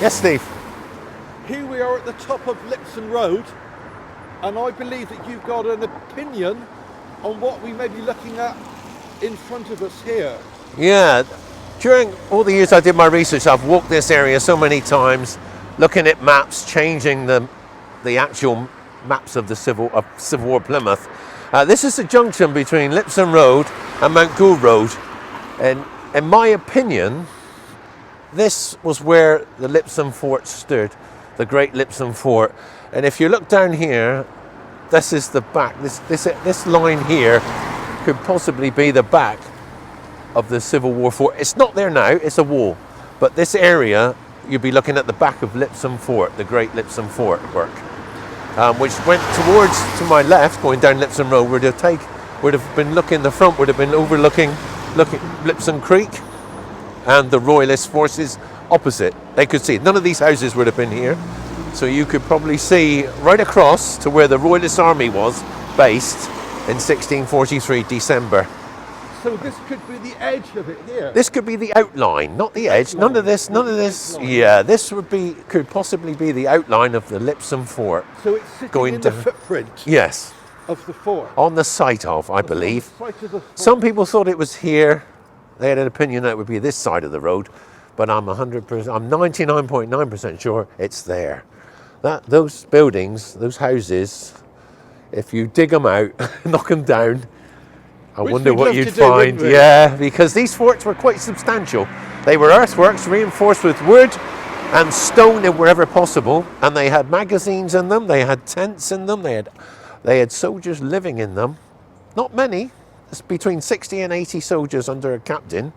Yes, Steve. Here we are at the top of Lipson Road, and I believe that you've got an opinion on what we may be looking at in front of us here. Yeah, during all the years I did my research, I've walked this area so many times, looking at maps, changing the actual maps of the Civil War Plymouth. This is the junction between Lipson Road and Mount Gould Road, and in my opinion, this was where the Lipson Fort stood, the great Lipson Fort. And if you look down here, this is the back. This line here could possibly be the back of the Civil War fort. It's not there now, it's a wall. But this area, you'd be looking at the back of Lipson Fort, the great Lipson Fort work, which went towards, to my left, going down Lipson Road, would have been looking, the front would have been overlooking Lipson Creek and the Royalist forces opposite. They could see, none of these houses would have been here. So you could probably see right across to where the Royalist army was based in 1643 December. So this could be the edge of it here. This could be the outline, not the edge. None of this. Yeah, this could possibly be the outline of the Lipson Fort. So it's sitting in the footprint. Yes. Of the fort. On the site of, I believe. On the site of the fort. Some people thought it was here. They had an opinion that it would be this side of the road, but I'm 99.9% sure it's there. Those buildings, those houses, if you dig them out, knock them down, I wonder what you'd find. Yeah, because these forts were quite substantial. They were earthworks reinforced with wood and stone wherever possible, and they had magazines in them, they had tents in them, they had soldiers living in them. Not many, it's between 60 and 80 soldiers under a captain,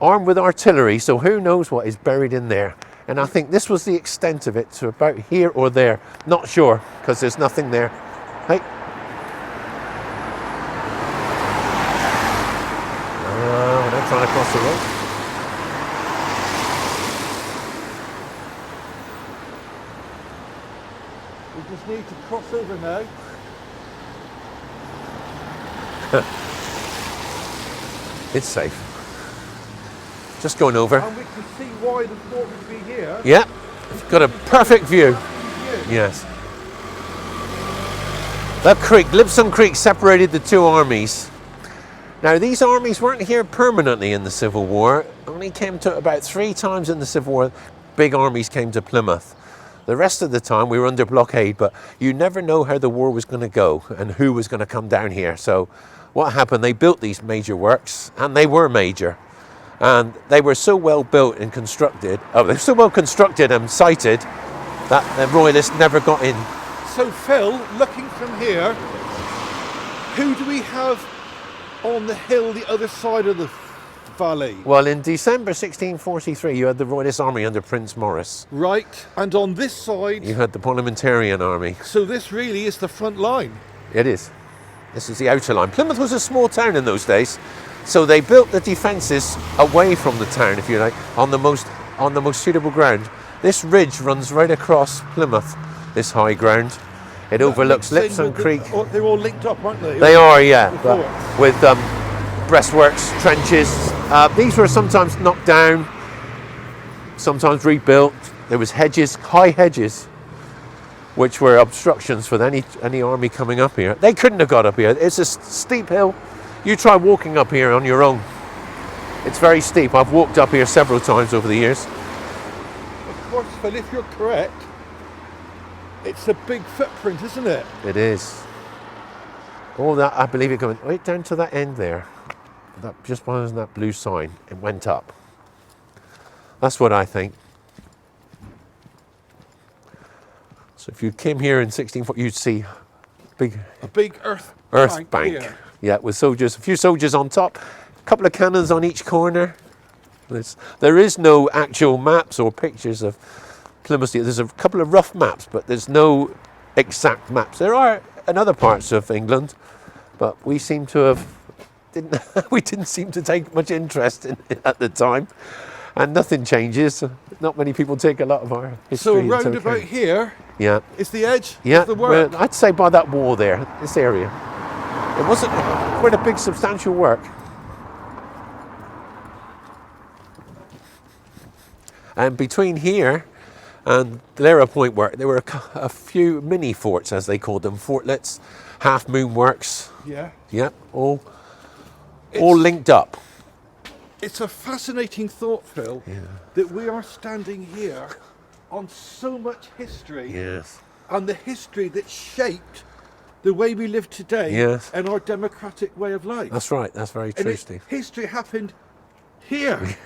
armed with artillery, so who knows what is buried in there. And I think this was the extent of it, to about here or there. Not sure, because there's nothing there. Hey. They're trying to cross the road. We just need to cross over now. It's safe. Just going over. And we can see why the fort would be here. Yeah, got a perfect view. Yes. That creek, Lipson Creek, separated the two armies. Now, these armies weren't here permanently in the Civil War. Only came to about 3 times in the Civil War. Big armies came to Plymouth. The rest of the time we were under blockade, but you never know how the war was going to go and who was going to come down here. So what happened, they built these major works, and they were major. And they were so well built and constructed, they were so well constructed and sited that the Royalists never got in. So Phil, looking from here, who do we have on the hill the other side of the valley? Well, in December 1643, you had the Royalist army under Prince Maurice. Right, and on this side... you had the Parliamentarian army. So this really is the front line. It is. This is the outer line. Plymouth was a small town in those days, so they built the defences away from the town, if you like, on the most suitable ground. This ridge runs right across Plymouth, this high ground. It overlooks Lipson Creek. They're all linked up, aren't they? They are, yeah, but with breastworks, trenches. These were sometimes knocked down, sometimes rebuilt. There was hedges, high hedges, which were obstructions for any army coming up here. They couldn't have got up here. It's a steep hill. You try walking up here on your own. It's very steep. I've walked up here several times over the years. Of course, Phil, if you're correct, it's a big footprint, isn't it? It is. All that, I believe it going right down to that end there. That just behind that blue sign, it went up. That's what I think. So if you came here in 1640, you'd see a big earth bank. Yeah, with soldiers, a few soldiers on top, a couple of cannons on each corner. There is no actual maps or pictures of Plymouth. There's a couple of rough maps, but there's no exact maps. There are in other parts of England, but we seem to have we didn't seem to take much interest in it at the time, and nothing changes. Not many people take a lot of our history. So round about here, yeah, is the edge. Yeah, of the work. I'd say by that wall there, this area. It wasn't quite a big, substantial work. And between here And they're a point where there were a few mini forts, as they called them, fortlets, half moon works. Yeah. Yep, all linked up. It's a fascinating thought, Phil, that we are standing here on so much history. Yes. And the history that shaped the way we live today. Yes. And our democratic way of life. That's right. That's very true, Steve. History happened here.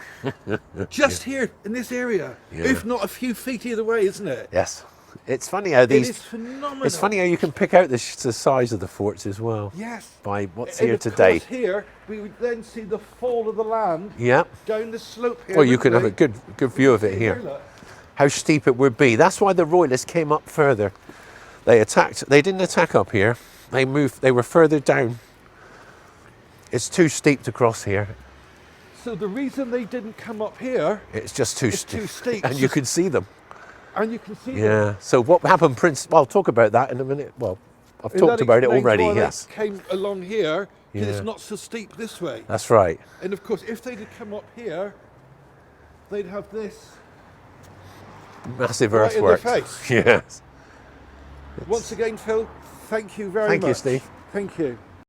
Just here in this area. Yeah. If not a few feet either way, isn't it? Yes. It's funny how these. It is phenomenal. It's funny how you can pick out the size of the forts as well. Yes. By what's And here of today. course here we would then see the fall of the land. Yep. Down the slope here. Well, you can have a wouldn't good view of it we? here. Look. How steep it would be. That's why the Royalists came up further. They attacked. They didn't attack up here. They moved. They were further down. It's too steep to cross here. So the reason they didn't come up here, It's just too it's too steep. And you can see them. And you can see them. Yeah. So what happened, Prince? Well, I'll talk about that in a minute. Well, I've And talked that about it explains already. why Yes. They came along here because Yeah. it's not so steep this way. That's right. And of course, if they'd have come up here, they'd have this. Massive Right in the earthworks. face. Yes. Once again, Phil, thank you very much. Thank you, Steve. Thank you.